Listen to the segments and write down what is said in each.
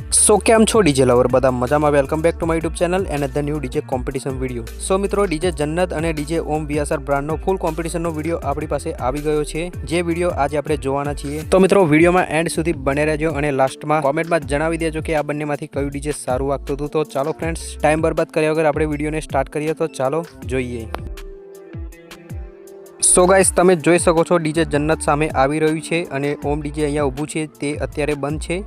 सो केम छो DJ lover बधा मजामां। Welcome back to my YouTube channel and the new DJ competition video. So मित्रों, DJ Jannat और DJ Om BSR ब्रांडनो फूल कॉम्पिटिशननो वीडियो आपणी पासे आवी गयो छे, जे वीडियो आज आपणे जोवाना छीए। तो मित्रों, वीडियोमां एंड सुधी बने रहेजो और लास्टमां कॉमेंटमां जणावी देजो के आ बंनेमांथी कयुं डीजे सारुं वागतुं हतुं। तो चालो फ्रेंड्स, टाइम बर्बाद कर्या वगर आपणे विडियोने स्टार्ट करीए। तो चालो जोईए। सो गाइस, તમે જોઈ શકો છો ડીજે જન્નત સામે આવી રહ્યું છે અને ઓમ ડીજે અહીંયા ઊભું છે, તે અત્યારે બંધ છે।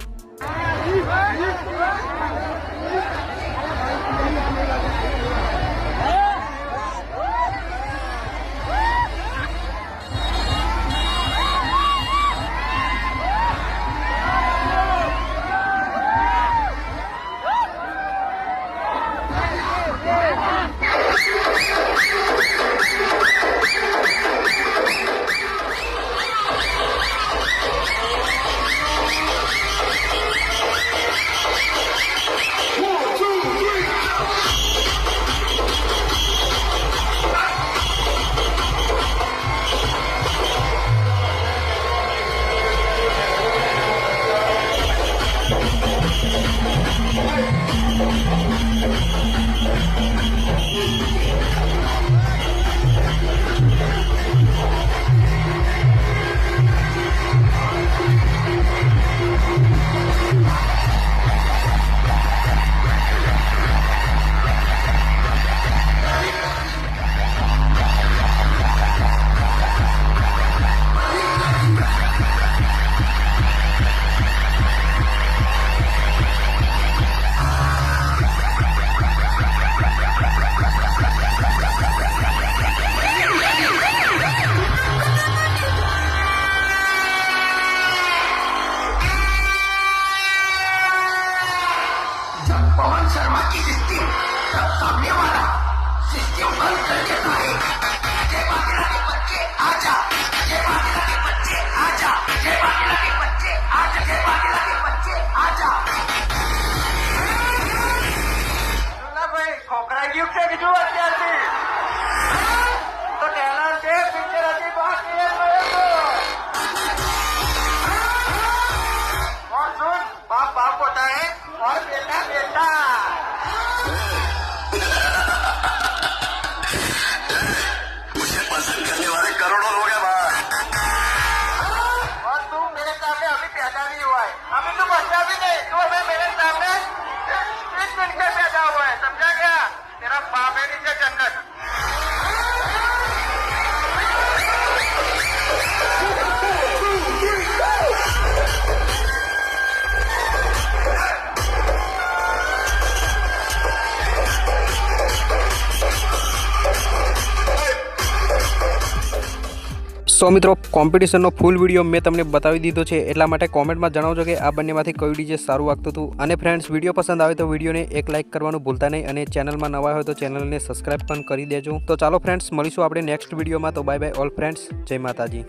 पवन शर्मा की सिस्टम सब सामने वाला सिस्टम बंद कर देता है। जय बागिला के बच्चे आजा, जय बागिला के बच्चे आजा, जय बागिला के बच्चे आजा, जय बागिला के बच्चे आजा। सुना भाई, खोकरा युग से जो અત્યારથી તો ટેલર છે પિક્ચર હતી બહાર ક્લિયર કર્યો तो और सुन, बाप बाप होता है और बेटा बेटा। मुझे पसंद करने वाले करोड़ों लोग हैं और तू मेरे सामने अभी पैदा नहीं हुआ है, अभी तू बच्चा भी नहीं, तू अभी मेरे सामने 3 दिन के पैदा हुआ है, समझा गया? तेरा बाप है नीचे जन्नत। सो मित्रों, कॉम्पिटिशनનો ફૂલ વિડીયો મેં તમને બતાવી દીધો છે, એટલા માટે કોમેન્ટમાં જણાવજો કે આ બંનેમાંથી કયું ડીજે સારું વાગતું હતું। અને ફ્રેન્ડ્સ, વિડીયો પસંદ આવે તો વિડીયોને એક લાઇક કરવાનું ભૂલતા નહીં અને ચેનલમાં નવા હોય તો ચેનલને સબસ્ક્રાઇબ પણ કરી દેજો। તો ચાલો ફ્રેન્ડ્સ, મળીશું આપણે નેક્સ્ટ વિડીયોમાં। તો બાય બાય ઓલ ફ્રેન્ડ્સ, જય માતાજી।